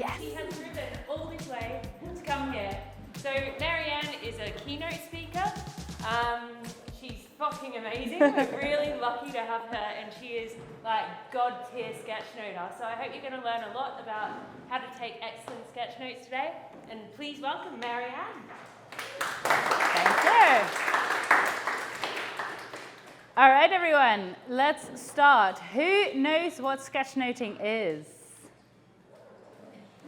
and she has driven all this way to come here. So Marianne is a keynote speaker. She's fucking amazing. We're really lucky to have her, and she is like God tier sketchnoter. So I hope you're going to learn a lot about how to take excellent sketch notes today. And please welcome Marianne. Thank you. All right, everyone, let's start. Who knows what sketchnoting is?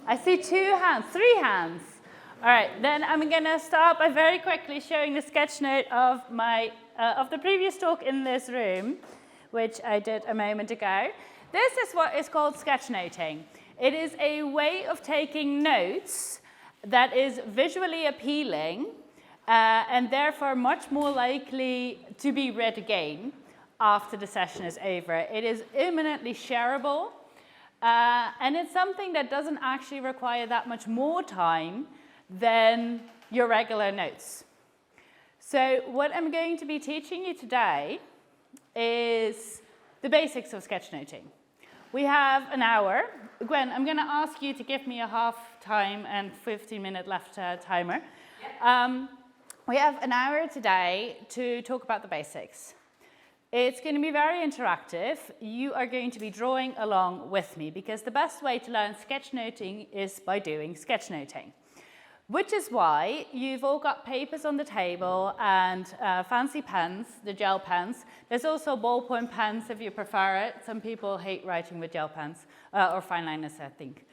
I see 2 hands, 3 hands. All right, then I'm going to start by very quickly showing the sketchnote of the previous talk in this room, which I did a moment ago. This is what is called sketchnoting. It is a way of taking notes that is visually appealing and therefore much more likely to be read again after the session is over. It is imminently shareable, and it's something that doesn't actually require that much more time than your regular notes. So what I'm going to be teaching you today is the basics of sketchnoting. We have an hour. Gwen, I'm going to ask you to give me a half time and 15-minute left timer. Yep. We have an hour today to talk about the basics. It's going to be very interactive. You are going to be drawing along with me because the best way to learn sketchnoting is by doing sketchnoting. Which is why you've all got papers on the table and fancy pens, the gel pens. There's also ballpoint pens if you prefer it. Some people hate writing with gel pens, or fine liners, I think.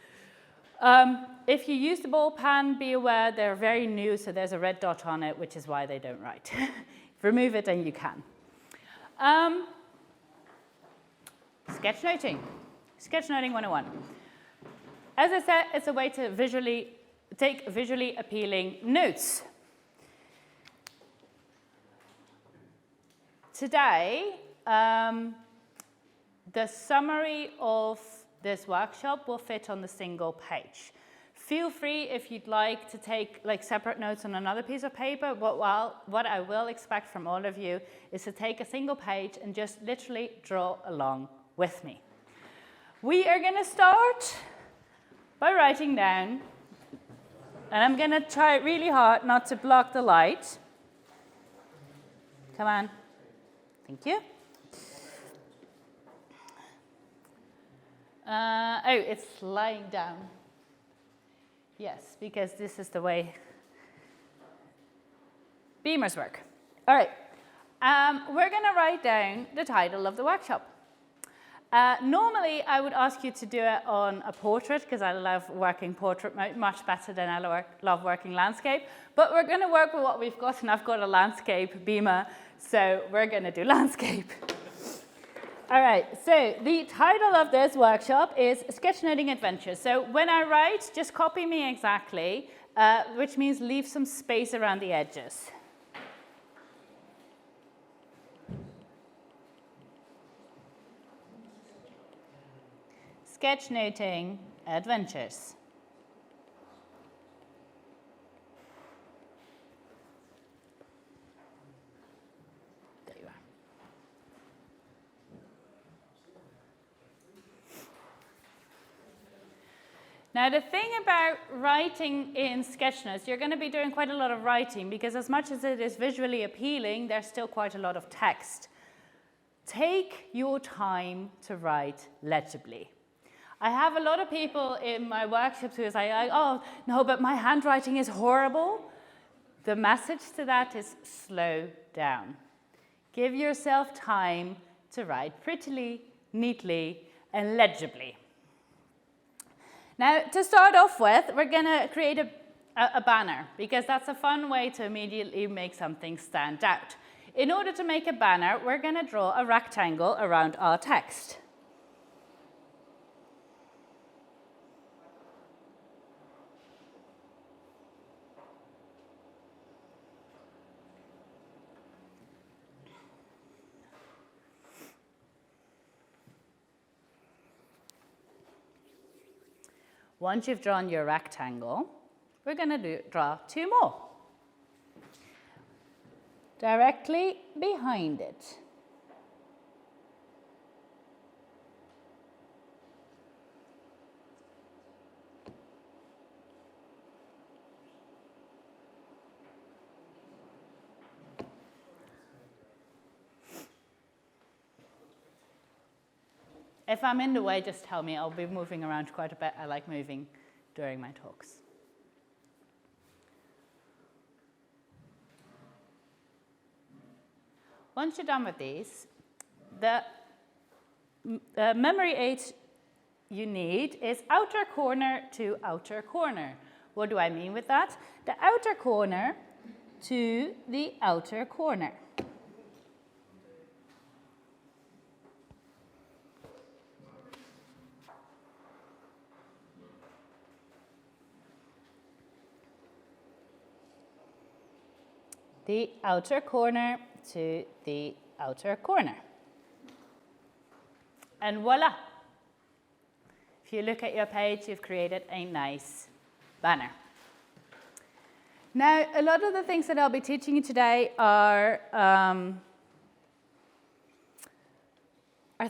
If you use the ball pen, be aware they're very new, so there's a red dot on it, which is why they don't write. Remove it and you can. Sketchnoting. Sketchnoting 101. As I said, it's a way to take visually appealing notes. Today, the summary of this workshop will fit on the single page. Feel free, if you'd like, to take separate notes on another piece of paper, but what I will expect from all of you is to take a single page and just literally draw along with me. We are going to start by writing down. And I'm going to try really hard not to block the light. Come on. Thank you. Oh, it's lying down. Yes, because this is the way beamers work. All right. We're going to write down the title of the workshop. Normally, I would ask you to do it on a portrait because I love working portrait much better than I love working landscape. But we're going to work with what we've got, and I've got a landscape beamer, so we're going to do landscape. All right, so the title of this workshop is Sketchnoting Adventures. So when I write, just copy me exactly, which means leave some space around the edges. Sketchnoting Adventures. There you are. Now, the thing about writing in sketchnotes, you're going to be doing quite a lot of writing because as much as it is visually appealing, there's still quite a lot of text. Take your time to write legibly. I have a lot of people in my workshops who say, oh, no, but my handwriting is horrible. The message to that is slow down. Give yourself time to write prettily, neatly, and legibly. Now, to start off with, we're going to create a banner because that's a fun way to immediately make something stand out. In order to make a banner, we're going to draw a rectangle around our text. Once you've drawn your rectangle, we're going to draw 2 more. Directly behind it. If I'm in the way, just tell me. I'll be moving around quite a bit. I like moving during my talks. Once you're done with these, the memory aid you need is outer corner to outer corner. What do I mean with that? The outer corner to the outer corner. The outer corner to the outer corner. And voila! If you look at your page, you've created a nice banner. Now, a lot of the things that I'll be teaching you today are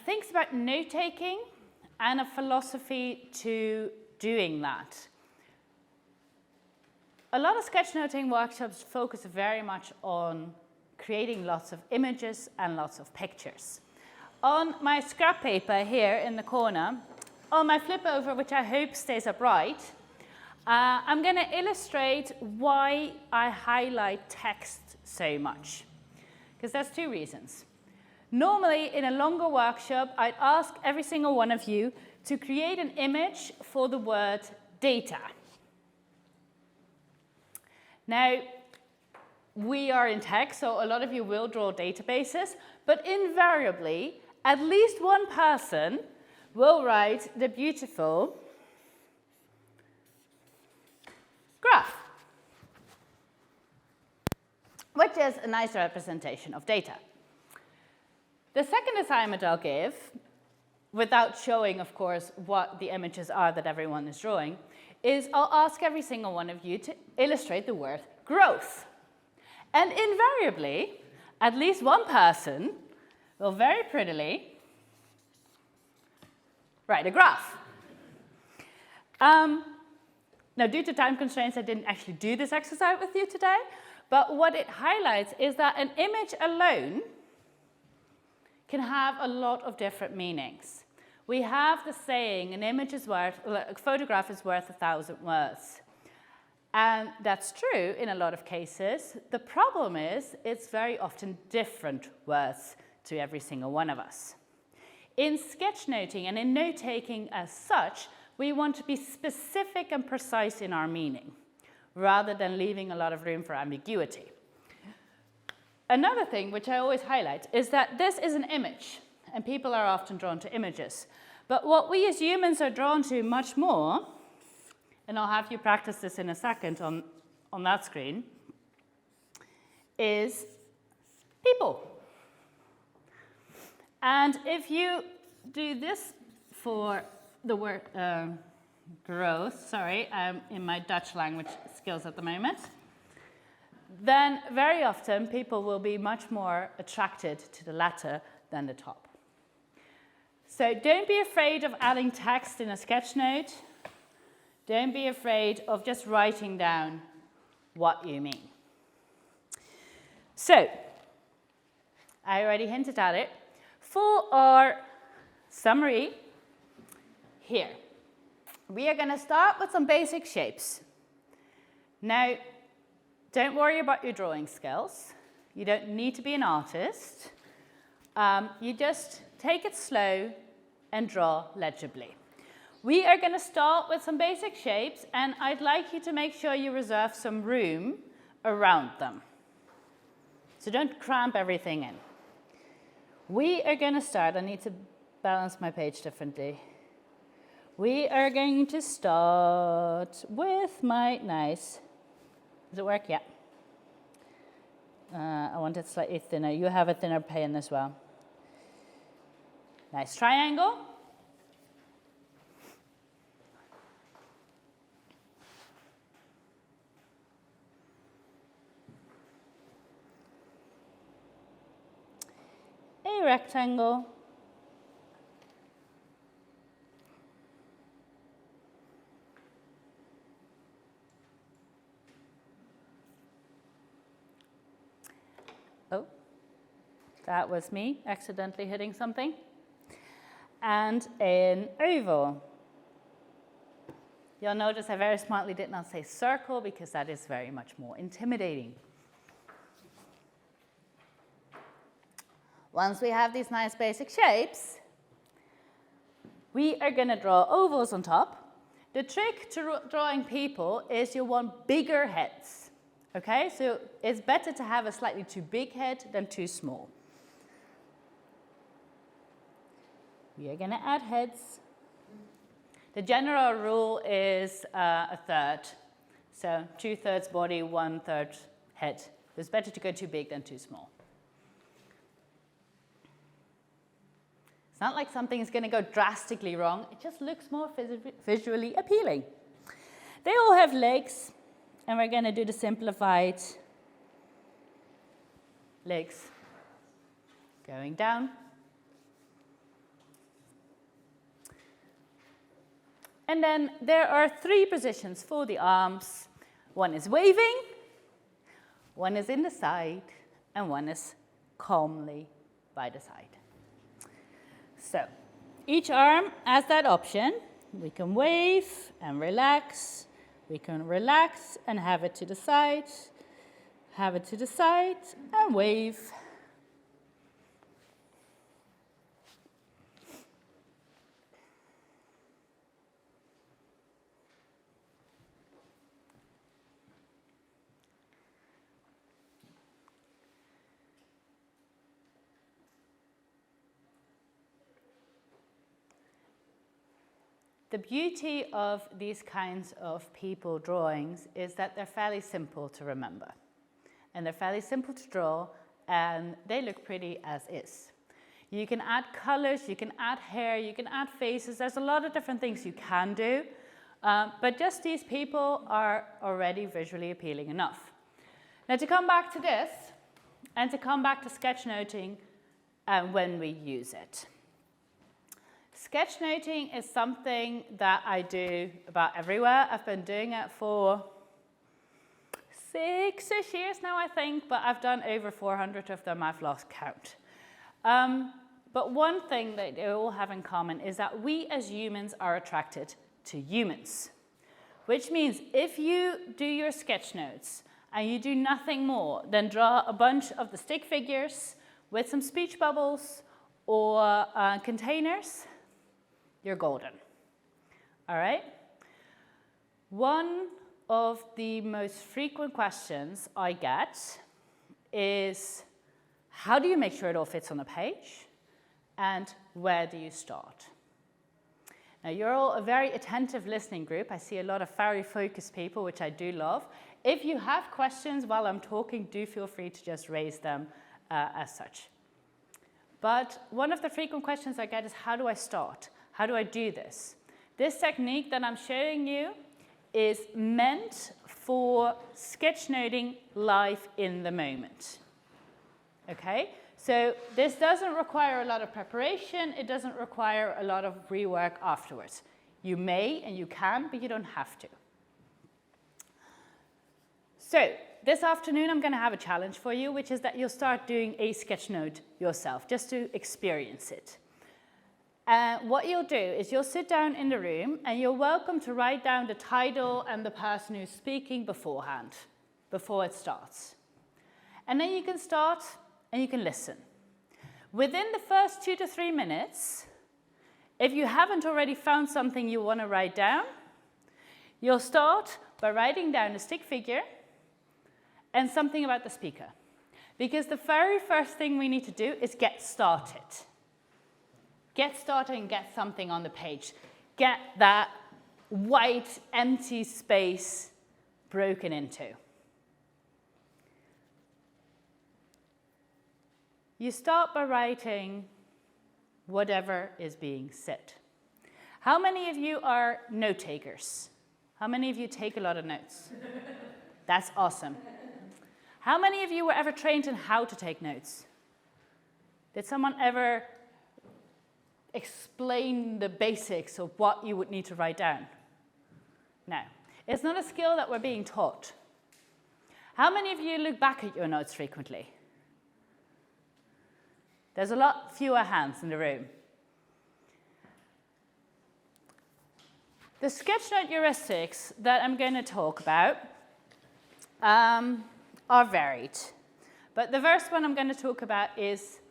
things about note-taking and a philosophy to doing that. A lot of sketchnoting workshops focus very much on creating lots of images and lots of pictures. On my scrap paper here in the corner, on my flip over, which I hope stays upright, I'm going to illustrate why I highlight text so much. Because there's two reasons. Normally, in a longer workshop, I'd ask every single one of you to create an image for the word data. Now, we are in tech, so a lot of you will draw databases, but invariably, at least one person will write the beautiful graph, which is a nice representation of data. The second assignment I'll give, without showing, of course, what the images are that everyone is drawing, is I'll ask every single one of you to illustrate the word growth. And invariably, at least one person will very prettily write a graph. Now, due to time constraints, I didn't actually do this exercise with you today, but what it highlights is that an image alone can have a lot of different meanings. We have the saying, a photograph is worth 1,000 words. And that's true in a lot of cases. The problem is it's very often different words to every single one of us. In sketchnoting and in note-taking as such, we want to be specific and precise in our meaning, rather than leaving a lot of room for ambiguity. Another thing which I always highlight is that this is an image, and people are often drawn to images. But what we as humans are drawn to much more, and I'll have you practice this in a second on that screen, is people. And if you do this for the word growth, sorry, I'm in my Dutch language skills at the moment, then very often people will be much more attracted to the latter than the top. So don't be afraid of adding text in a sketch note. Don't be afraid of just writing down what you mean. So, I already hinted at it. For our summary here, we are going to start with some basic shapes. Now, don't worry about your drawing skills. You don't need to be an artist. You just take it slow and draw legibly. We are going to start with some basic shapes, and I'd like you to make sure you reserve some room around them. So don't cramp everything in. We are going to start. I need to balance my page differently. We are going to start with my nice. Does it work? Yeah. I want it slightly thinner. You have a thinner pen as well. Nice triangle. A rectangle. Oh, that was me accidentally hitting something. and an oval. You'll notice I very smartly did not say circle because that is very much more intimidating. Once we have these nice basic shapes, we are going to draw ovals on top. The trick to drawing people is you want bigger heads. Okay, so it's better to have a slightly too big head than too small. We are going to add heads. The general rule is a third. So 2/3 body, 1/3 head. It's better to go too big than too small. It's not like something is going to go drastically wrong. It just looks more visually appealing. They all have legs, and we're going to do the simplified legs going down. And then there are 3 positions for the arms. One is waving, one is in the side, and one is calmly by the side. So each arm has that option. We can wave and relax. We can relax and have it to the side, have it to the side, and wave. The beauty of these kinds of people drawings is that they're fairly simple to remember. And they're fairly simple to draw, and they look pretty as is. You can add colors, you can add hair, you can add faces. There's a lot of different things you can do, but just these people are already visually appealing enough. Now to come back to this, and to come back to sketchnoting when we use it. Sketchnoting is something that I do about everywhere. I've been doing it for 6-ish years now, I think, but I've done over 400 of them. I've lost count. But one thing that they all have in common is that we as humans are attracted to humans, which means if you do your sketch notes and you do nothing more than draw a bunch of the stick figures with some speech bubbles or containers, you're golden. All right? One of the most frequent questions I get is, how do you make sure it all fits on the page? And where do you start? Now, you're all a very attentive listening group. I see a lot of very focused people, which I do love. If you have questions while I'm talking, do feel free to just raise them as such. But one of the frequent questions I get is, how do I start? How do I do this? This technique that I'm showing you is meant for sketchnoting live in the moment. Okay? So this doesn't require a lot of preparation. It doesn't require a lot of rework afterwards. You may and you can, but you don't have to. So this afternoon, I'm going to have a challenge for you, which is that you'll start doing a sketch note yourself, just to experience it. What you'll do is you'll sit down in the room and you're welcome to write down the title and the person who's speaking beforehand, before it starts. And then you can start and you can listen. Within the first 2 to 3 minutes, if you haven't already found something you want to write down, you'll start by writing down a stick figure and something about the speaker. Because the very first thing we need to do is get started. Get started and get something on the page. Get that white, empty space broken into. You start by writing whatever is being said. How many of you are note takers? How many of you take a lot of notes? That's awesome. How many of you were ever trained in how to take notes? Did someone ever explain the basics of what you would need to write down? No. It's not a skill that we're being taught. How many of you look back at your notes frequently? There's a lot fewer hands in the room. The sketchnote heuristics that I'm going to talk about are varied. But the first one I'm going to talk about is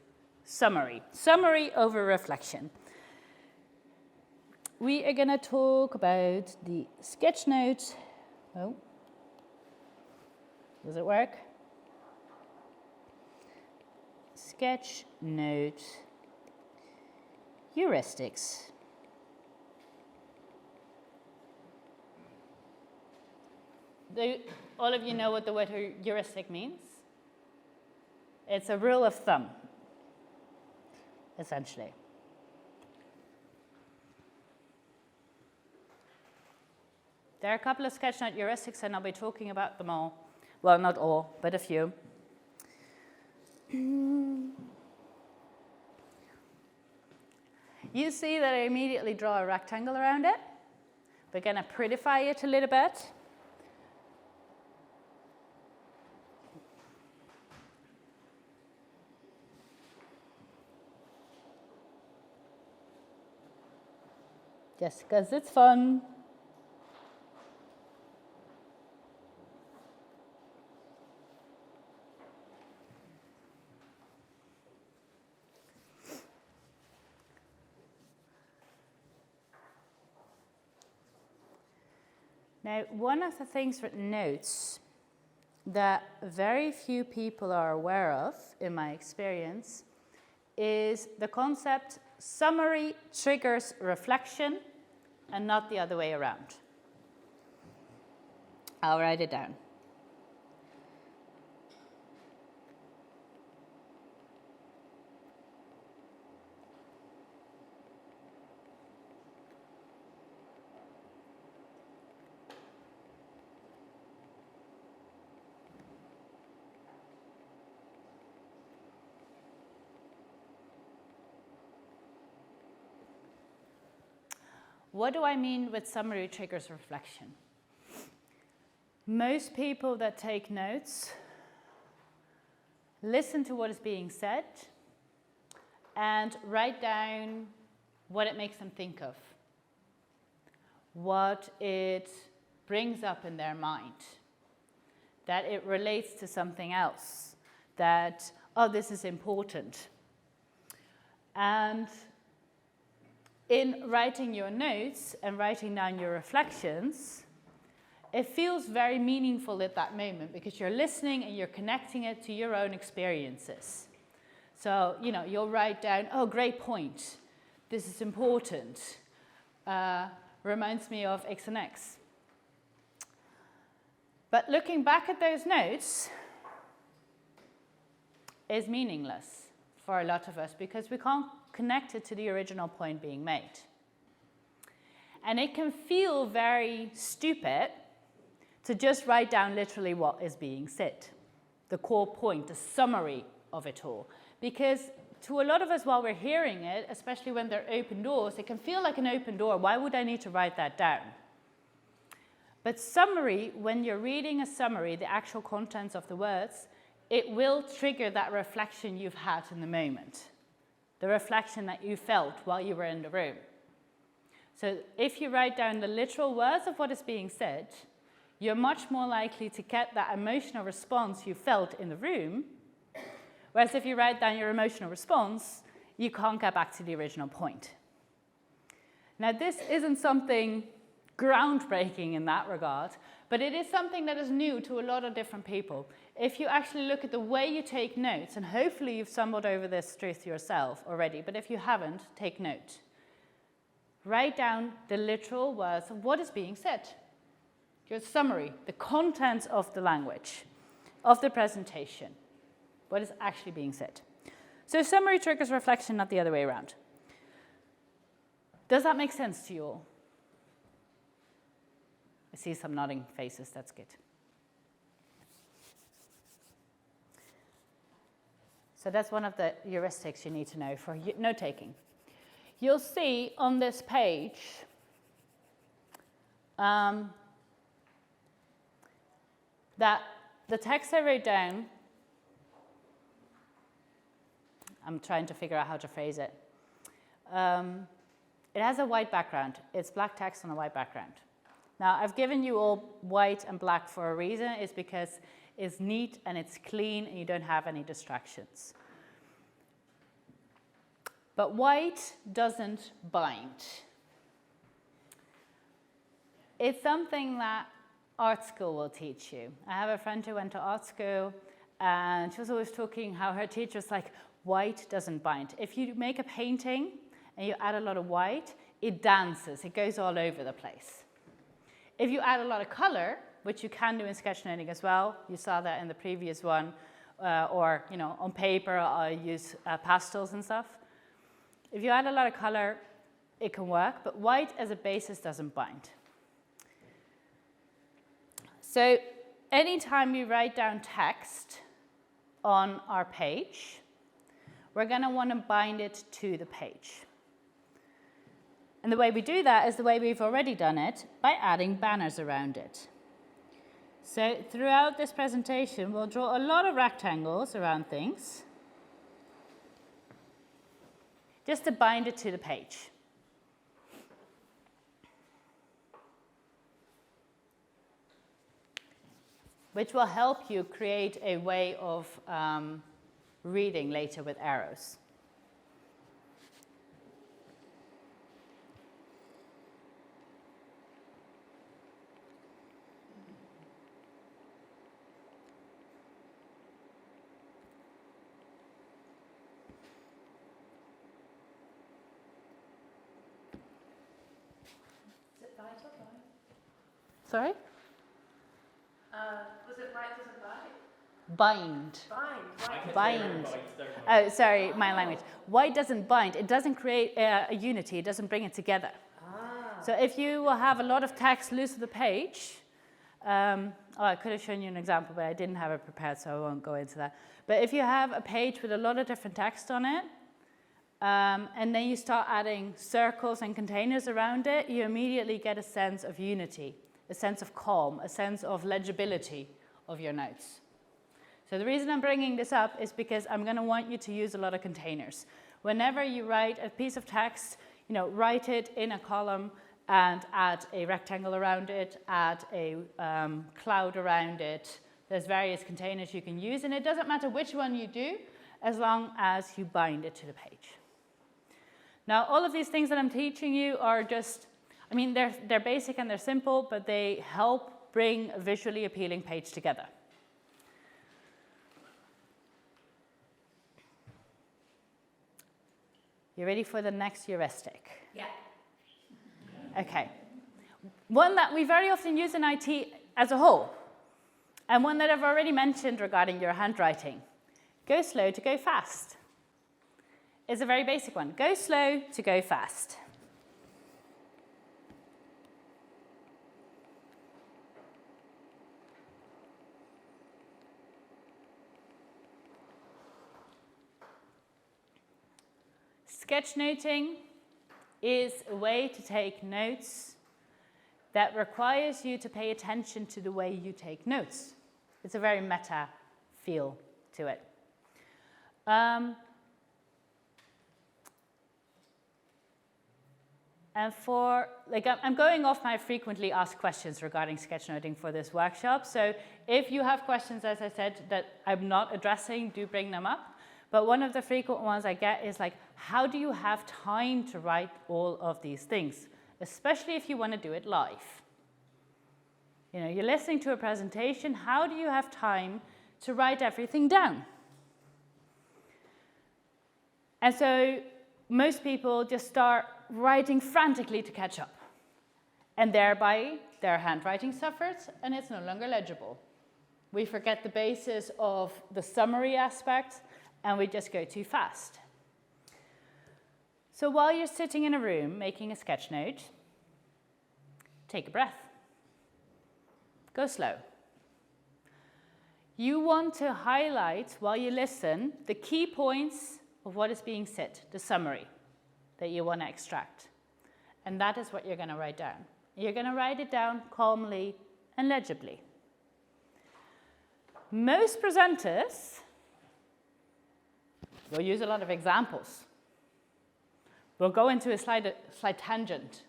summary. Summary over reflection. We are going to talk about the sketchnote. Oh, does it work? Sketchnote heuristics. Do all of you know what the word heuristic means? It's a rule of thumb, essentially. There are a couple of sketchnote heuristics, and I'll be talking about them all. Well, not all, but a few. You see that I immediately draw a rectangle around it. We're going to prettify it a little bit. Just because it's fun. Now, one of the things with notes that very few people are aware of, in my experience, is the concept summary triggers reflection and not the other way around. I'll write it down. What do I mean with summary triggers reflection? Most people that take notes listen to what is being said and write down what it makes them think of, what it brings up in their mind, that it relates to something else, that, oh, this is important. And in writing your notes and writing down your reflections, it feels very meaningful at that moment because you're listening and you're connecting it to your own experiences. So, you'll write down, oh, great point. This is important. Reminds me of X and X. But looking back at those notes is meaningless for a lot of us because we can't connect it to the original point being made. And it can feel very stupid to just write down literally what is being said, the core point, the summary of it all. Because to a lot of us, while we're hearing it, especially when they're open doors, it can feel like an open door. Why would I need to write that down? But summary, when you're reading a summary, the actual contents of the words, it will trigger that reflection you've had in the moment, the reflection that you felt while you were in the room. So if you write down the literal words of what is being said, you're much more likely to get that emotional response you felt in the room, whereas if you write down your emotional response, you can't get back to the original point. Now, this isn't something groundbreaking in that regard, but it is something that is new to a lot of different people. If you actually look at the way you take notes, and hopefully you've stumbled over this truth yourself already, but if you haven't, take note. Write down the literal words of what is being said. Your summary, the contents of the language, of the presentation, what is actually being said. So summary triggers reflection, not the other way around. Does that make sense to you all? I see some nodding faces, that's good. So that's one of the heuristics you need to know for note-taking. You'll see on this page that the text I wrote down, I'm trying to figure out how to phrase it. It has a white background. It's black text on a white background. Now, I've given you all white and black for a reason. It's because it's neat and it's clean and you don't have any distractions. But white doesn't bind. It's something that art school will teach you. I have a friend who went to art school and she was always talking how her teacher was like, white doesn't bind. If you make a painting and you add a lot of white, it dances, it goes all over the place. If you add a lot of color, which you can do in sketchnoting as well, you saw that in the previous one, or on paper I use pastels and stuff. If you add a lot of color, it can work, but white as a basis doesn't bind. So anytime we write down text on our page, we're going to want to bind it to the page. And the way we do that is the way we've already done it, by adding banners around it. So throughout this presentation, we'll draw a lot of rectangles around things, just to bind it to the page. Which will help you create a way of reading later with arrows. Is it light or dark? Sorry? Was it light or dark? Bind. Bind. Oh, sorry, my language. White doesn't bind. It doesn't create a unity. It doesn't bring it together. So if you will have a lot of text loose on the page, I could have shown you an example, but I didn't have it prepared, so I won't go into that. But if you have a page with a lot of different text on it, and then you start adding circles and containers around it, you immediately get a sense of unity, a sense of calm, a sense of legibility of your notes. So the reason I'm bringing this up is because I'm going to want you to use a lot of containers. Whenever you write a piece of text, write it in a column and add a rectangle around it, add a cloud around it. There's various containers you can use, and it doesn't matter which one you do, as long as you bind it to the page. Now, all of these things that I'm teaching you are just, they're basic and they're simple, but they help bring a visually appealing page together. You ready for the next heuristic? Yeah. Okay. One that we very often use in IT as a whole, and one that I've already mentioned regarding your handwriting. Go slow to go fast. It's a very basic one. Go slow to go fast. Sketchnoting is a way to take notes that requires you to pay attention to the way you take notes. It's a very meta feel to it. And I'm going off my frequently asked questions regarding sketchnoting for this workshop. So if you have questions, as I said, that I'm not addressing, do bring them up. But one of the frequent ones I get is like, how do you have time to write all of these things? Especially if you want to do it live. You're listening to a presentation, how do you have time to write everything down? And so most people just start writing frantically to catch up. And thereby, their handwriting suffers, and it's no longer legible. We forget the basis of the summary aspect, and we just go too fast. So while you're sitting in a room making a sketch note, take a breath. Go slow. You want to highlight, while you listen, the key points of what is being said, the summary that you want to extract. And that is what you're going to write down. You're going to write it down calmly and legibly. Most presenters will use a lot of examples. We'll go into a slight tangent.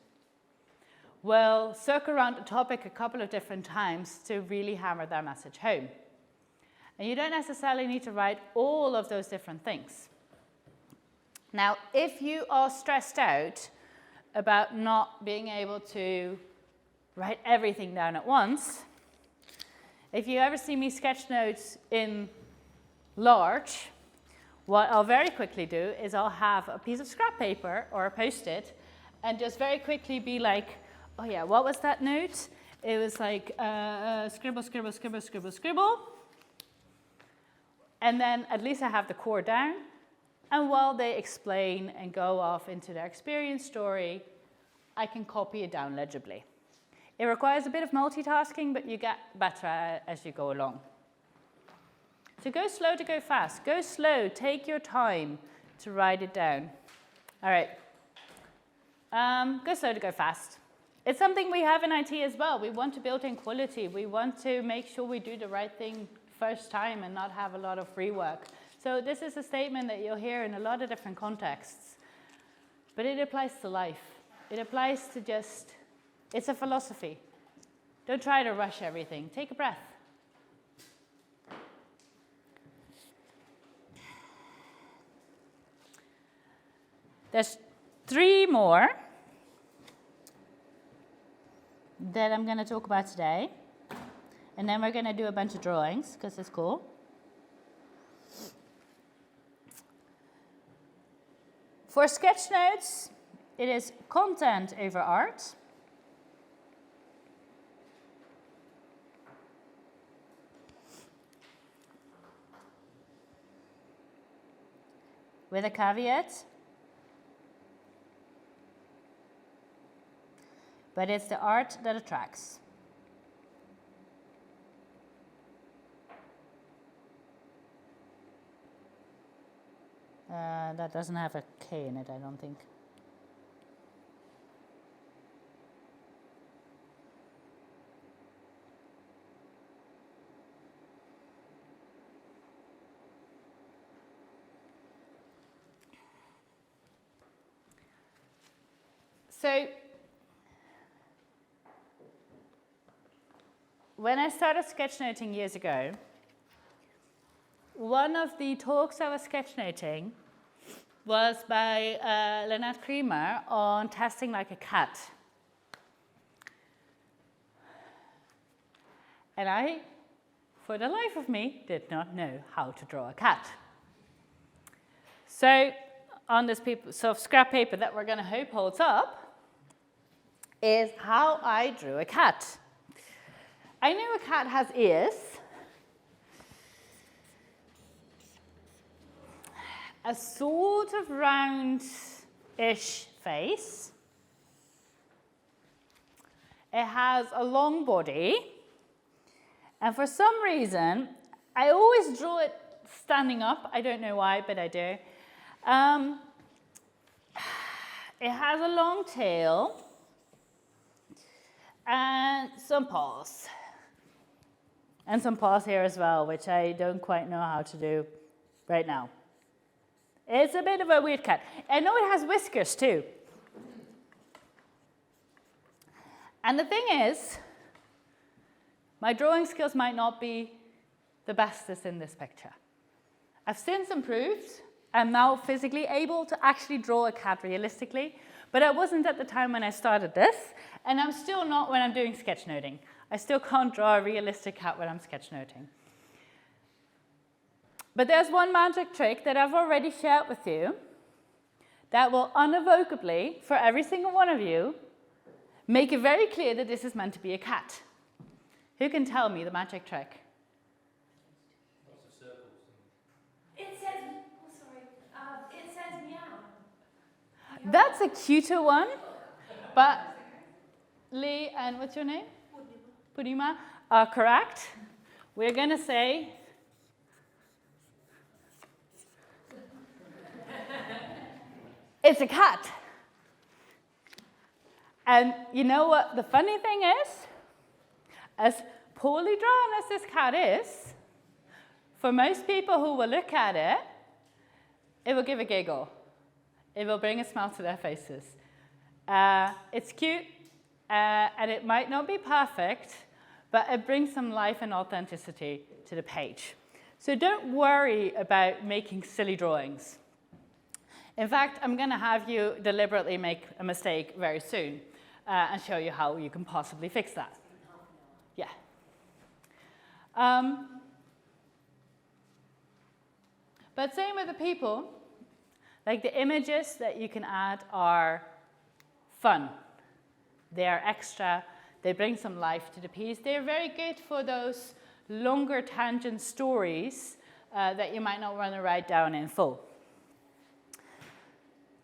We'll circle around the topic a couple of different times to really hammer that message home. And you don't necessarily need to write all of those different things. Now, if you are stressed out about not being able to write everything down at once, if you ever see me sketch notes in large, what I'll very quickly do is I'll have a piece of scrap paper or a Post-it and just very quickly be like, oh yeah, what was that note? It was like scribble, scribble, scribble, scribble, scribble. And then at least I have the core down. And while they explain and go off into their experience story, I can copy it down legibly. It requires a bit of multitasking, but you get better as you go along. So go slow to go fast. Go slow, take your time to write it down. All right. Go slow to go fast. It's something we have in IT as well. We want to build in quality. We want to make sure we do the right thing first time and not have a lot of rework. So this is a statement that you'll hear in a lot of different contexts. But it applies to life. It applies to just, it's a philosophy. Don't try to rush everything. Take a breath. There's 3 more that I'm going to talk about today. And then we're going to do a bunch of drawings, because it's cool. For sketch notes, it is content over art. With a caveat. But it's the art that attracts. That doesn't have a K in it, I don't think. So, when I started sketchnoting years ago, one of the talks I was sketchnoting was by Lynette Creamer on testing like a cat. And I, for the life of me, did not know how to draw a cat. So on this piece of scrap paper that we're going to hope holds up is how I drew a cat. I knew a cat has ears, a sort of round-ish face. It has a long body, and for some reason, I always draw it standing up. I don't know why, but I do. It has a long tail and some paws. And some paws here as well, which I don't quite know how to do right now. It's a bit of a weird cat. I know it has whiskers too. And the thing is, my drawing skills might not be the bestest in this picture. I've since improved. I'm now physically able to actually draw a cat realistically, but I wasn't at the time when I started this, and I'm still not when I'm doing sketchnoting. I still can't draw a realistic cat when I'm sketchnoting. But there's one magic trick that I've already shared with you that will unevocably, for every single one of you, make it very clear that this is meant to be a cat. Who can tell me the magic trick? Lots of circles. It says meow. That's a cuter one, but Lee and what's your name? Purnima are correct. We're going to say it's a cat. And you know what the funny thing is? As poorly drawn as this cat is, for most people who will look at it, it will give a giggle. It will bring a smile to their faces. It's cute, and it might not be perfect, but it brings some life and authenticity to the page. So don't worry about making silly drawings. In fact, I'm going to have you deliberately make a mistake very soon and show you how you can possibly fix that. Yeah. But same with the people, like the images that you can add are fun. They are extra. They bring some life to the piece. They're very good for those longer tangent stories that you might not want to write down in full.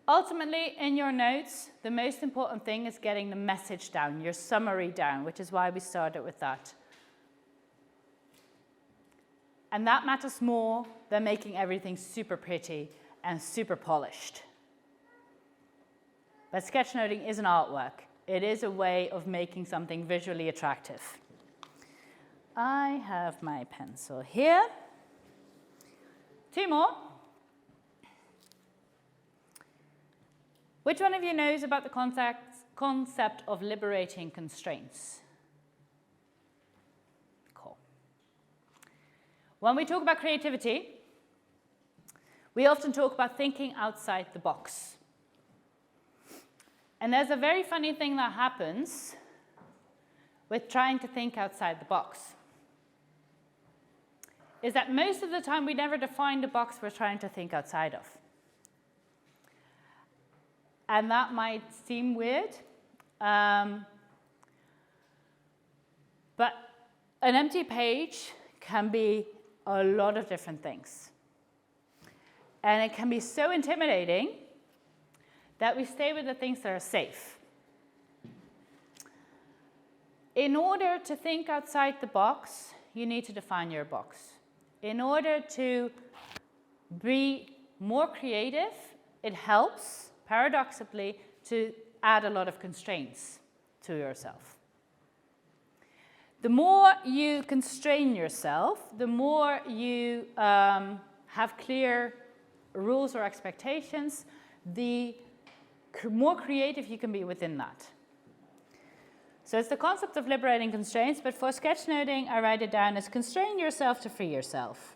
Ultimately, in your notes, the most important thing is getting the message down, your summary down, which is why we started with that. And that matters more than making everything super pretty and super polished. But sketchnoting is an artwork. It is a way of making something visually attractive. I have my pencil here. 2 more. Which one of you knows about the concept of liberating constraints? Cool. When we talk about creativity, we often talk about thinking outside the box. And there's a very funny thing that happens with trying to think outside the box. Is that most of the time we never define the box we're trying to think outside of. And that might seem weird, but an empty page can be a lot of different things. And it can be so intimidating that we stay with the things that are safe. In order to think outside the box, you need to define your box. In order to be more creative, it helps, paradoxically, to add a lot of constraints to yourself. The more you constrain yourself, the more you have clear rules or expectations, the more creative you can be within that. So it's the concept of liberating constraints, but for sketchnoting, I write it down as constrain yourself to free yourself.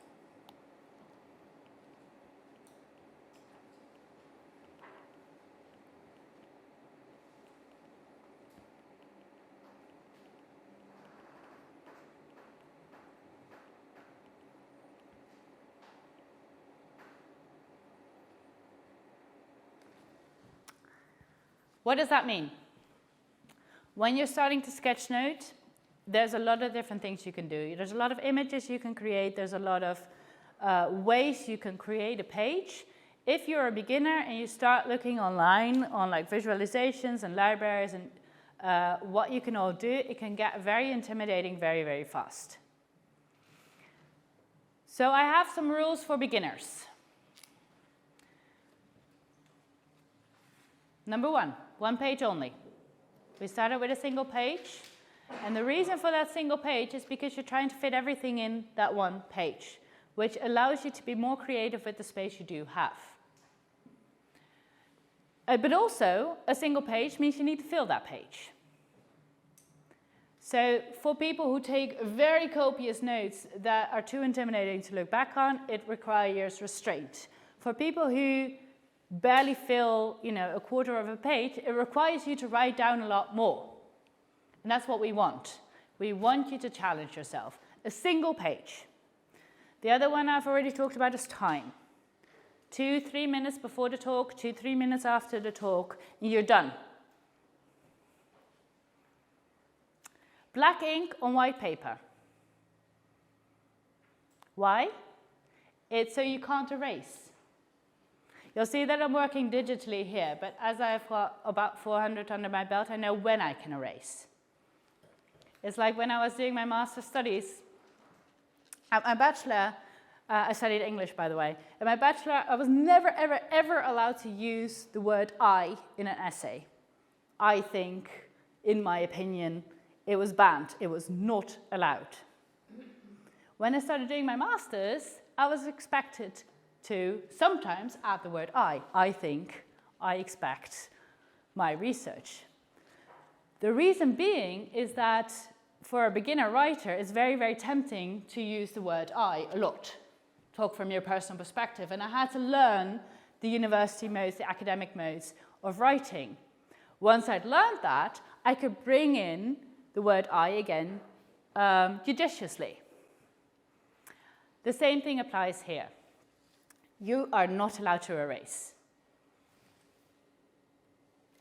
What does that mean? When you're starting to sketchnote, there's a lot of different things you can do. There's a lot of images you can create. There's a lot of ways you can create a page. If you're a beginner and you start looking online on like visualizations and libraries and what you can all do, it can get very intimidating very, very fast. So I have some rules for beginners. Number 1 page only. We started with a single page, and the reason for that single page is because you're trying to fit everything in that one page, which allows you to be more creative with the space you do have. But also, a single page means you need to fill that page. So for people who take very copious notes that are too intimidating to look back on, it requires restraint. For people who barely fill, a quarter of a page, it requires you to write down a lot more. And that's what we want. We want you to challenge yourself. A single page. The other one I've already talked about is time. 2-3 minutes before the talk, 2-3 minutes after the talk, and you're done. Black ink on white paper. Why? It's so you can't erase. You'll see that I'm working digitally here, but as I've got about 400 under my belt, I know when I can erase. It's like when I was doing my master's studies. At my bachelor, I studied English, by the way. At my bachelor, I was never, ever, ever allowed to use the word I in an essay. I think, in my opinion, it was banned. It was not allowed. When I started doing my master's, I was expected to sometimes add the word I think, I expect my research. The reason being is that for a beginner writer, it's very, very tempting to use the word I a lot. Talk from your personal perspective. And I had to learn the university modes, the academic modes of writing. Once I'd learned that, I could bring in the word I again judiciously. The same thing applies here. You are not allowed to erase.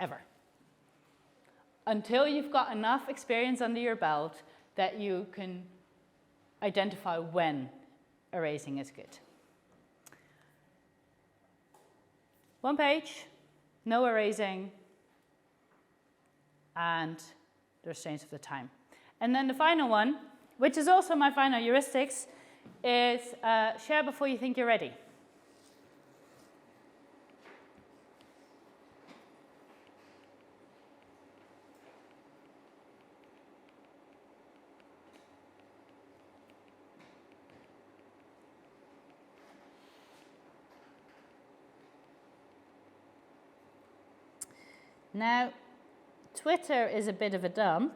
Ever. Until you've got enough experience under your belt that you can identify when erasing is good. One page, no erasing, and the restraints of the time. And then the final one, which is also my final heuristics, is share before you think you're ready. Now, Twitter is a bit of a dump,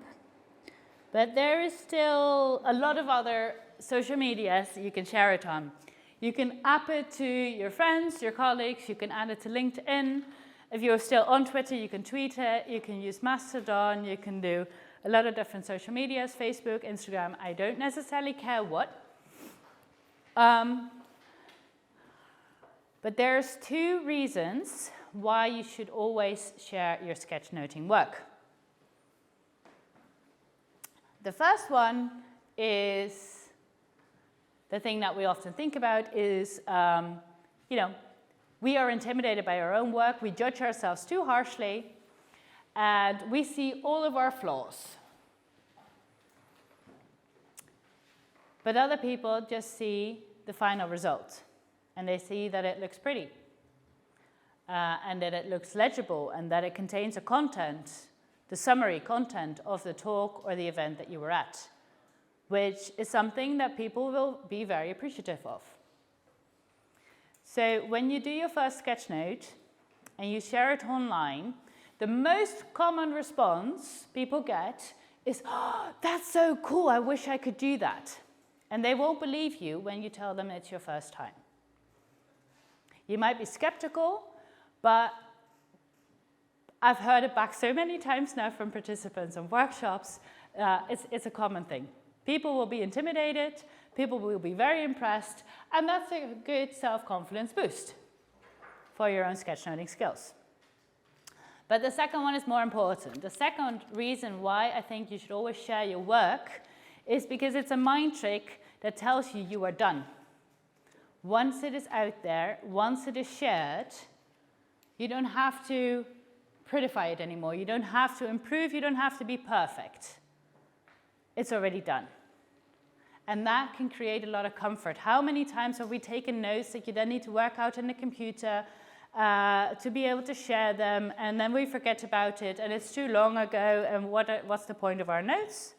but there is still a lot of other social medias you can share it on. You can app it to your friends, your colleagues, you can add it to LinkedIn. If you're still on Twitter, you can tweet it, you can use Mastodon, you can do a lot of different social medias, Facebook, Instagram, I don't necessarily care what. But there's two reasons why you should always share your sketchnoting work. The first one is the thing that we often think about is, we are intimidated by our own work, we judge ourselves too harshly, and we see all of our flaws. But other people just see the final result, and they see that it looks pretty. And that it looks legible, and that it contains a content, the summary content of the talk or the event that you were at, which is something that people will be very appreciative of. So when you do your first sketch note and you share it online, the most common response people get is, "Oh, that's so cool, I wish I could do that." And they won't believe you when you tell them it's your first time. You might be skeptical, but I've heard it back so many times now from participants in workshops. It's a common thing. People will be intimidated, people will be very impressed, and that's a good self-confidence boost for your own sketchnoting skills. But the second one is more important. The second reason why I think you should always share your work is because it's a mind trick that tells you you are done. Once it is out there, once it is shared, you don't have to prettify it anymore. You don't have to improve. You don't have to be perfect. It's already done. And that can create a lot of comfort. How many times have we taken notes that you then need to work out in the computer to be able to share them, and then we forget about it, and it's too long ago, and what's the point of our notes?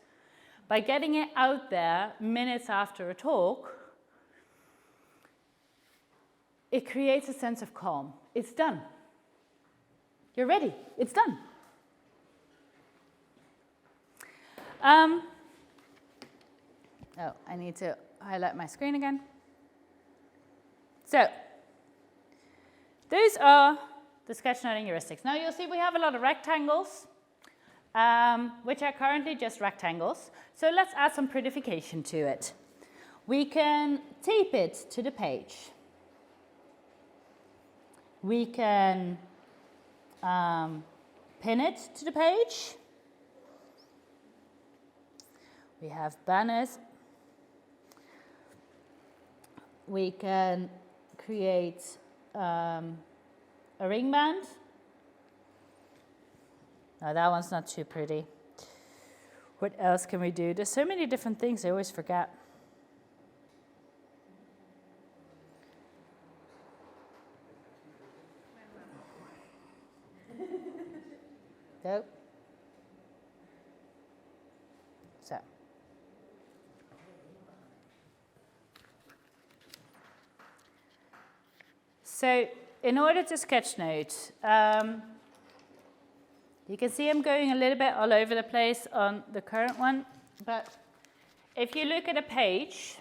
By getting it out there minutes after a talk, it creates a sense of calm. It's done. You're ready. It's done. Oh, I need to highlight my screen again. So, those are the sketchnoting heuristics. Now you'll see we have a lot of rectangles, which are currently just rectangles. So let's add some prettification to it. We can tape it to the page. We can pin it to the page. We have banners. We can create a ring band. No, that one's not too pretty. What else can we do? There's so many different things I always forget. Go. So in order to sketchnote, you can see I'm going a little bit all over the place on the current one, but if you look at a page,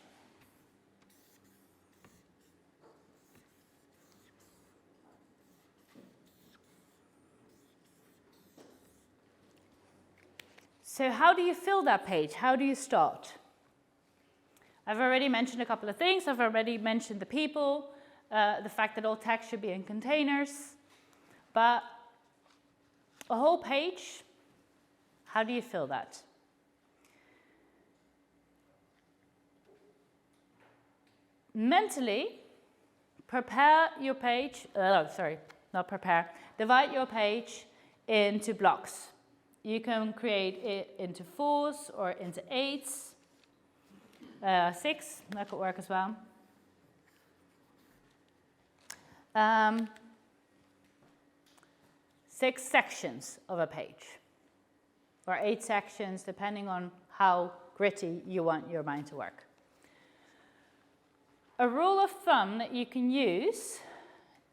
so how do you fill that page? How do you start? I've already mentioned a couple of things. I've already mentioned the people, the fact that all text should be in containers, but a whole page, how do you fill that? Mentally, prepare your page, divide your page into blocks. You can create it into 4s or into 8s, 6, that could work as well. 6 sections of a page, or 8 sections, depending on how gritty you want your mind to work. A rule of thumb that you can use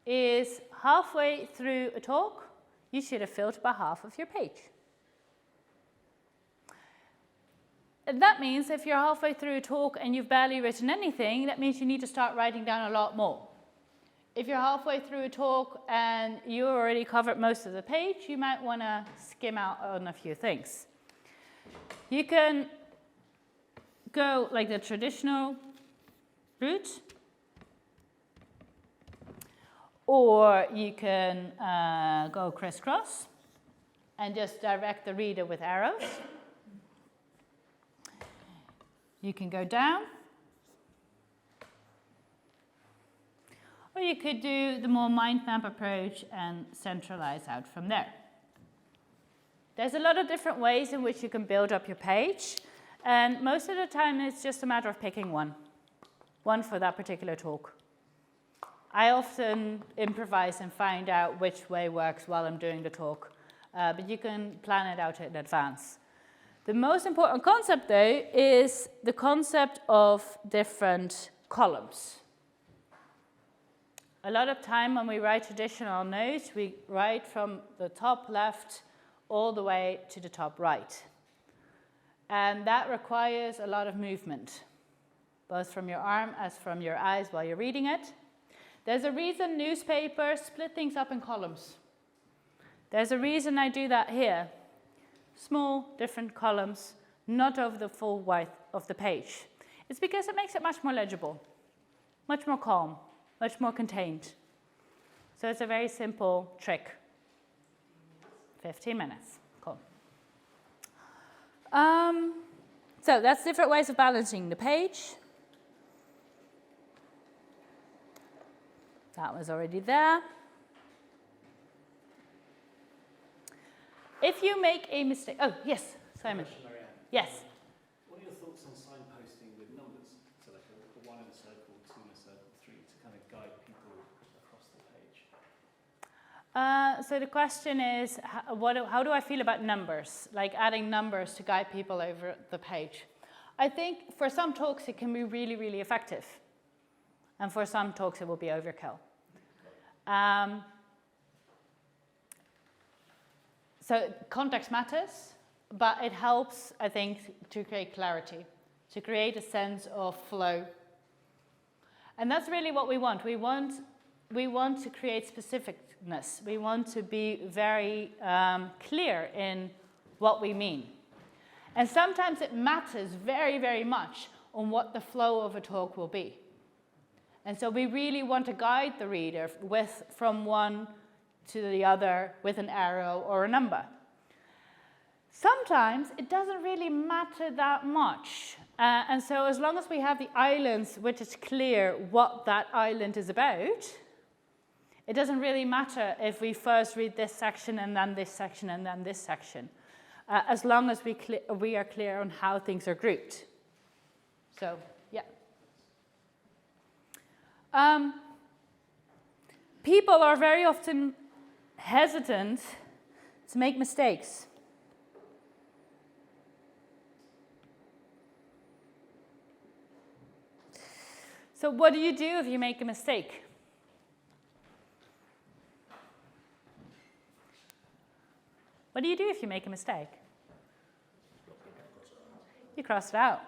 is halfway through a talk, you should have filled about half of your page. And that means if you're halfway through a talk and you've barely written anything, that means you need to start writing down a lot more. If you're halfway through a talk and you already covered most of the page, you might want to skim out on a few things. You can go like the traditional route, or you can go crisscross and just direct the reader with arrows. You can go down, or you could do the more mind map approach and centralize out from there. There's a lot of different ways in which you can build up your page, and most of the time it's just a matter of picking one for that particular talk. I often improvise and find out which way works while I'm doing the talk, but you can plan it out in advance. The most important concept, though, is the concept of different columns. A lot of time when we write traditional notes, we write from the top left all the way to the top right. And that requires a lot of movement, both from your arm as from your eyes while you're reading it. There's a reason newspapers split things up in columns. There's a reason I do that here. Small, different columns, not over the full width of the page. It's because it makes it much more legible, much more calm, much more contained. So it's a very simple trick. 15 minutes, cool. So that's different ways of balancing the page. That was already there. If you make a mistake, oh yes, Simon. Marianne. Yes. What are your thoughts on signposting with numbers? So like a 1 in a circle, 2 in a circle, 3 to kind of guide people across the page. So the question is, how do I feel about numbers? Like adding numbers to guide people over the page. I think for some talks it can be really, really effective. And for some talks it will be overkill. So context matters, but it helps, I think, to create clarity, to create a sense of flow. And that's really what we want. We want to create specificness. We want to be very clear in what we mean. And sometimes it matters very, very much on what the flow of a talk will be. And so we really want to guide the reader from one to the other with an arrow or a number. Sometimes it doesn't really matter that much. And so as long as we have the islands, which is clear what that island is about, it doesn't really matter if we first read this section and then this section and then this section, as long as we are clear on how things are grouped. So, yeah. People are very often hesitant to make mistakes. So what do you do if you make a mistake? do you do if you make a mistake? You cross it out.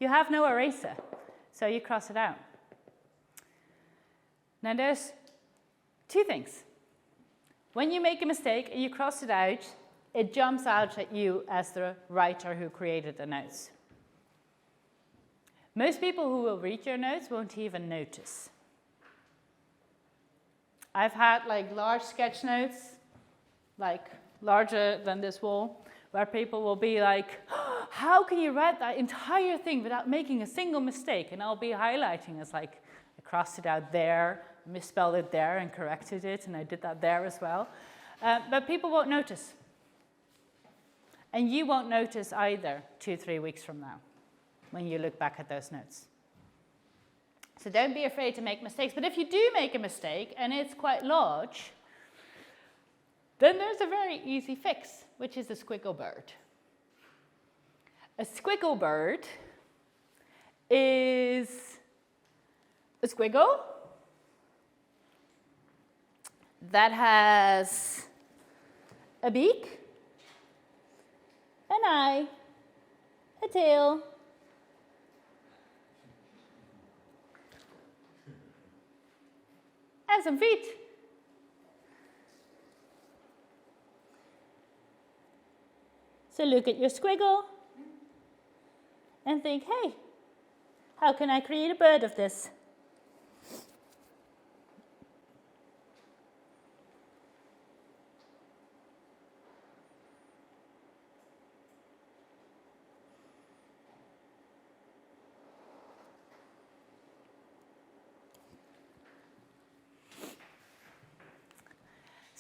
You have no eraser, so you cross it out. Now there's two things. When you make a mistake and you cross it out, it jumps out at you as the writer who created the notes. Most people who will read your notes won't even notice. I've had like large sketch notes, like larger than this wall, where people will be like, oh, how can you write that entire thing without making a single mistake? And I'll be highlighting as like, I crossed it out there, misspelled it there and corrected it, and I did that there as well. But people won't notice. And you won't notice either 2-3 weeks from now when you look back at those notes. So don't be afraid to make mistakes. But if you do make a mistake and it's quite large, then there's a very easy fix, which is a squiggle bird. A squiggle bird is a squiggle that has a beak, an eye, a tail, and some feet. So look at your squiggle and think, hey, how can I create a bird of this?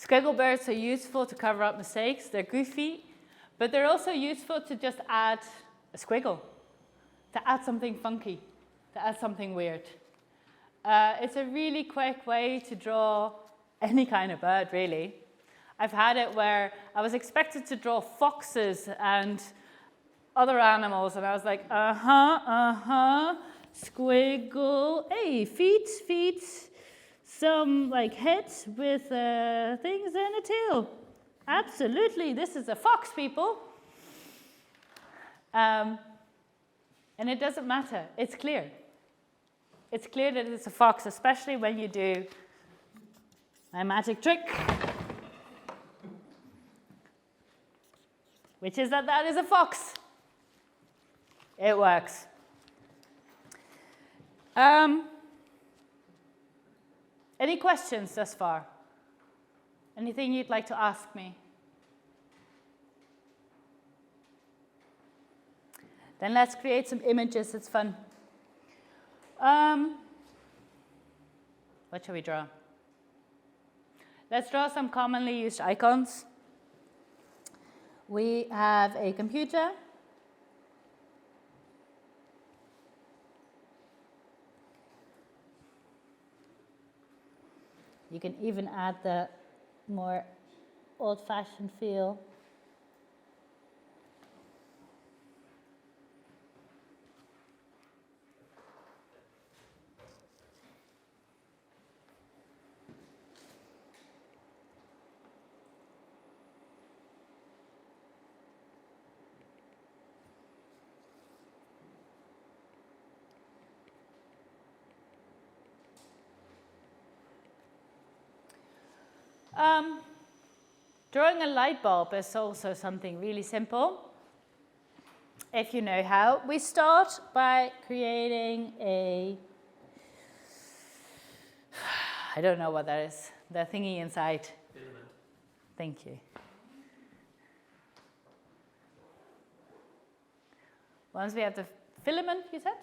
Squiggle birds are useful to cover up mistakes. They're goofy, but they're also useful to just add a squiggle, to add something funky, to add something weird. It's a really quick way to draw any kind of bird, really. I've had it where I was expected to draw foxes and other animals, and I was like, squiggle, hey, feet, some like heads with things and a tail. Absolutely, this is a fox, people. And it doesn't matter, it's clear. It's clear that it's a fox, especially when you do my magic trick, which is that is a fox. It works. Any questions thus far? Anything you'd like to ask me? Then let's create some images, it's fun. What shall we draw? Let's draw some commonly used icons. We have a computer. You can even add the more old-fashioned feel. Drawing a light bulb is also something really simple, if you know how. We start by creating I don't know what that is, the thingy inside. Filament. Thank you. Once we have the filament, you said?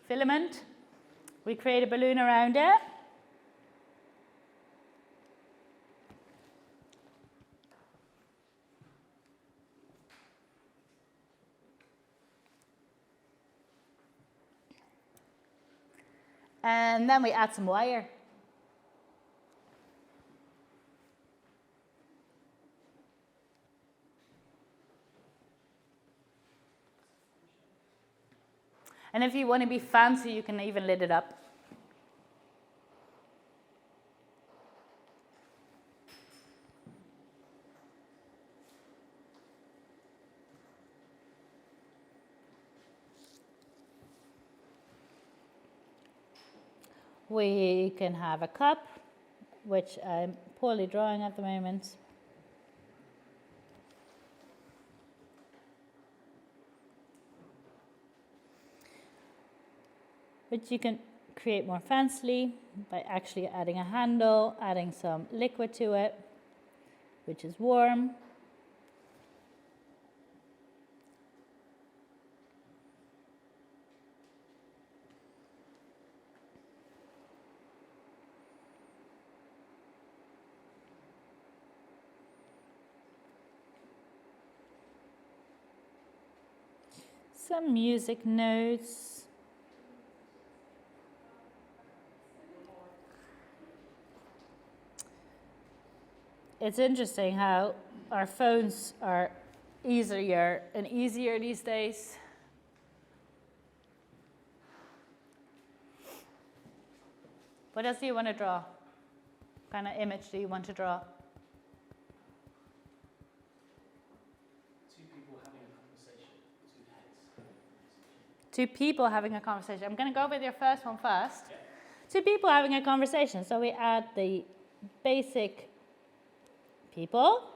Filament. We create a balloon around it. And then we add some wire. And if you want to be fancy, you can even lit it up. We can have a cup, which I'm poorly drawing at the moment. Which you can create more fancily by actually adding a handle, adding some liquid to it, which is warm. Some music notes. It's interesting how our phones are easier and easier these days. What else do you want to draw? What kind of image do you want to draw? Two people having a conversation, two heads. Two people having a conversation. I'm going to go with your first one first. Yeah. Two people having a conversation. So we add the basic people.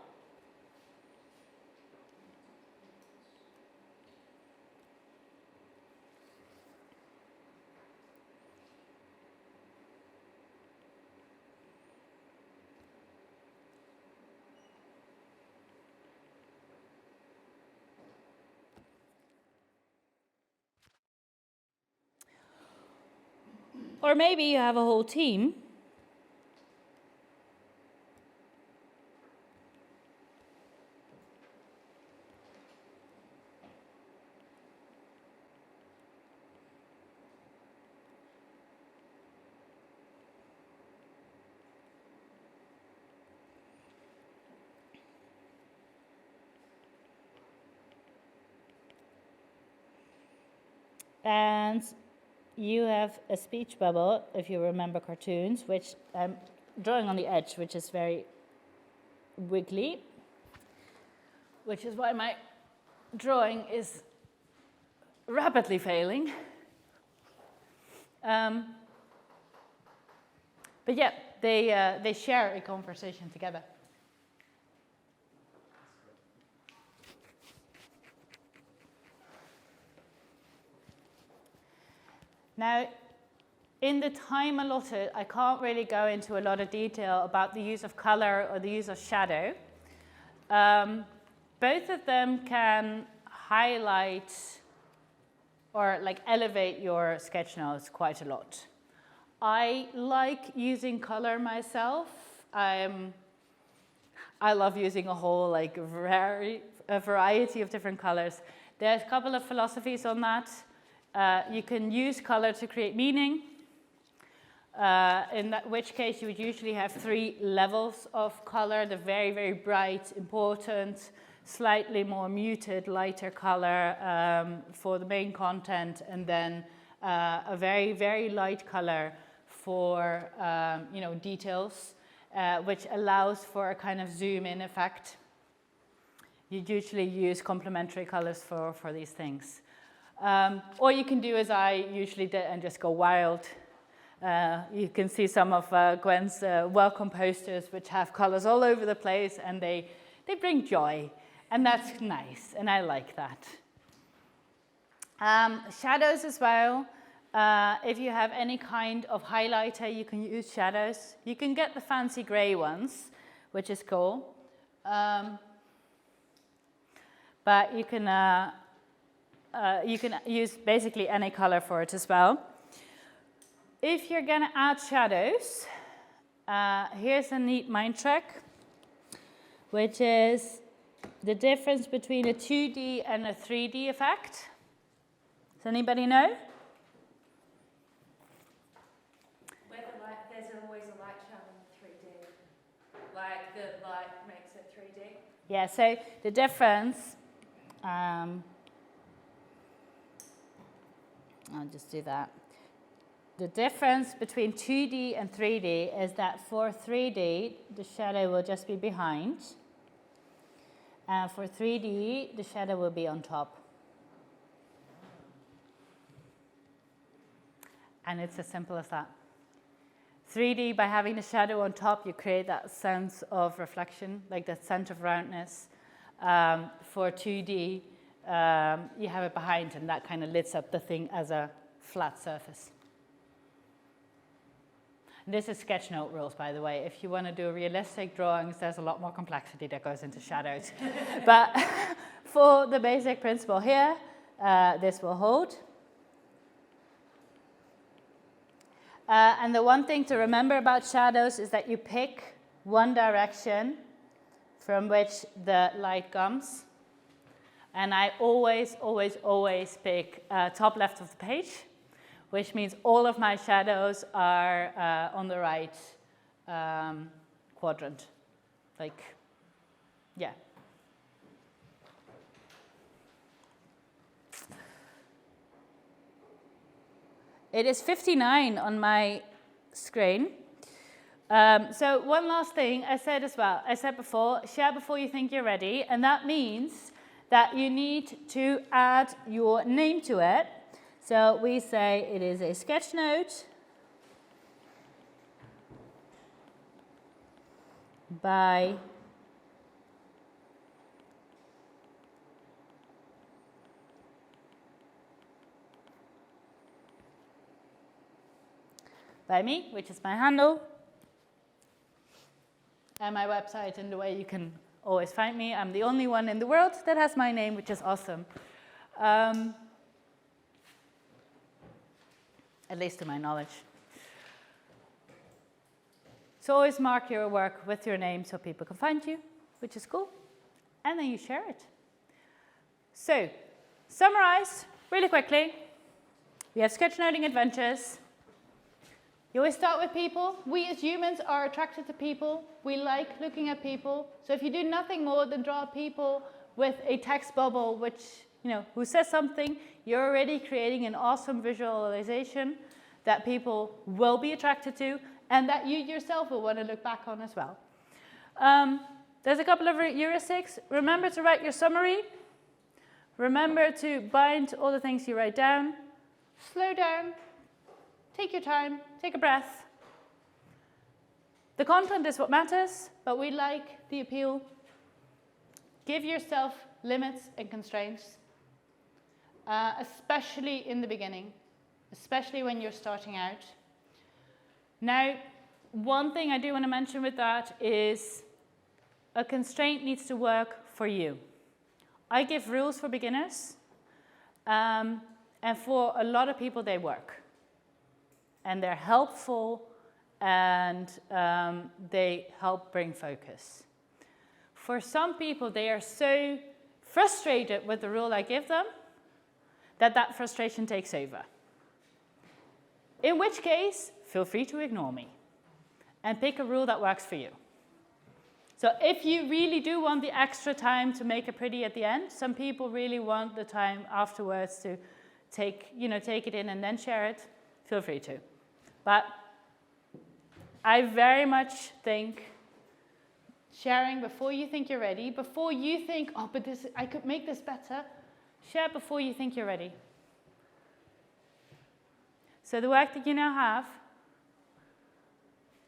Or maybe you have a whole team. And you have a speech bubble, if you remember cartoons, which I'm drawing on the edge, which is very wiggly, which is why my drawing is rapidly failing. But yeah, they share a conversation together. Now, in the time allotted, I can't really go into a lot of detail about the use of color or the use of shadow. Both of them can highlight or like elevate your sketch notes quite a lot. I like using color myself. I love using a whole like variety of different colors. There's a couple of philosophies on that. You can use color to create meaning, in which case you would usually have 3 levels of color: the very, very bright, important, slightly more muted, lighter color for the main content, and then a very, very light color for details, which allows for a kind of zoom-in effect. You usually use complementary colors for these things. Or you can do as I usually did and just go wild. You can see some of Gwen's welcome posters, which have colors all over the place, and they bring joy. And that's nice, and I like that. Shadows as well. If you have any kind of highlighter, you can use shadows. You can get the fancy gray ones, which is cool. But you can use basically any color for it as well. If you're going to add shadows, here's a neat mind trick, which is the difference between a 2D and a 3D effect. Does anybody know? There's always a light shadow in 3D. Like the light makes it 3D. Yeah, so the difference, I'll just do that. The difference between 2D and 3D is that for 3D, the shadow will just be behind. And for 3D, the shadow will be on top. And it's as simple as that. 3D, by having the shadow on top, you create that sense of reflection, like that sense of roundness. For 2D, you have it behind, and that kind of lifts up the thing as a flat surface. This is Sketchnote rules, by the way. If you want to do realistic drawings, there's a lot more complexity that goes into shadows. But for the basic principle here, this will hold. And the one thing to remember about shadows is that you pick one direction from which the light comes. And I always, always, always pick top left of the page, which means all of my shadows are on the right quadrant. Like, yeah. It is 59 on my screen. So one last thing I said as well. I said before, share before you think you're ready. And that means that you need to add your name to it. So we say it is a sketch note by me, which is my handle, and my website, and the way you can always find me. I'm the only one in the world that has my name, which is awesome. At least to my knowledge. So always mark your work with your name so people can find you, which is cool. And then you share it. So, summarize really quickly. We have sketchnoting adventures. You always start with people. We as humans are attracted to people. We like looking at people. So if you do nothing more than draw people with a text bubble, which, who says something, you're already creating an awesome visualization that people will be attracted to and that you yourself will want to look back on as well. There's a couple of heuristics. Remember to write your summary. Remember to bind all the things you write down. Slow down. Take your time, take a breath. The content is what matters, but we like the appeal. Give yourself limits and constraints, especially in the beginning, especially when you're starting out. Now, one thing I do want to mention with that is a constraint needs to work for you. I give rules for beginners, and for a lot of people they work. And they're helpful, and they help bring focus. For some people, they are so frustrated with the rule I give them that frustration takes over. In which case, feel free to ignore me and pick a rule that works for you. So if you really do want the extra time to make it pretty at the end, some people really want the time afterwards to take it in and then share it, feel free to. But I very much think sharing before you think you're ready, before you think, oh, but I could make this better, share before you think you're ready. So the work that you now have,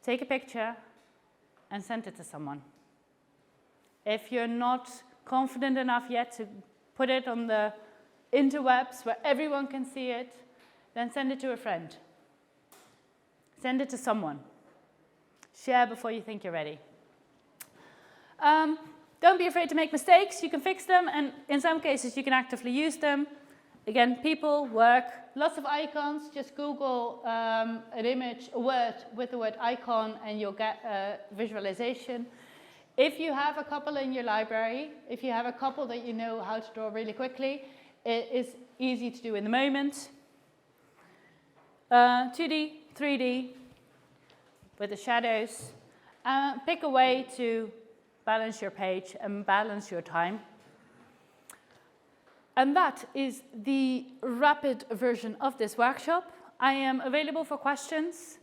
take a picture and send it to someone. If you're not confident enough yet to put it on the interwebs where everyone can see it, then send it to a friend. Send it to someone. Share before you think you're ready. Don't be afraid to make mistakes. You can fix them, and in some cases you can actively use them. Again, people, work, lots of icons. Just Google an image, a word with the word icon, and you'll get a visualization. If you have a couple in your library, if you have a couple that you know how to draw really quickly, it is easy to do in the moment. 2D, 3D, with the shadows. Pick a way to balance your page and balance your time. And that is the rapid version of this workshop. I am available for questions.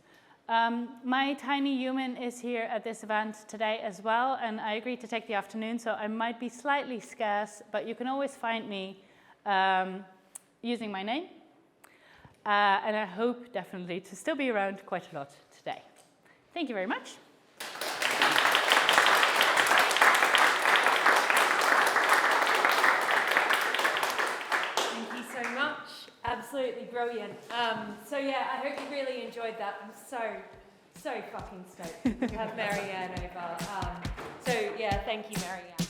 My tiny human is here at this event today as well, and I agreed to take the afternoon, so I might be slightly scarce, but you can always find me using my name. And I hope definitely to still be around quite a lot today. Thank you very much. Thank you so much. Absolutely brilliant. So yeah, I hope you really enjoyed that. I'm so fucking stoked to have Marianne over. So yeah, thank you, Marianne.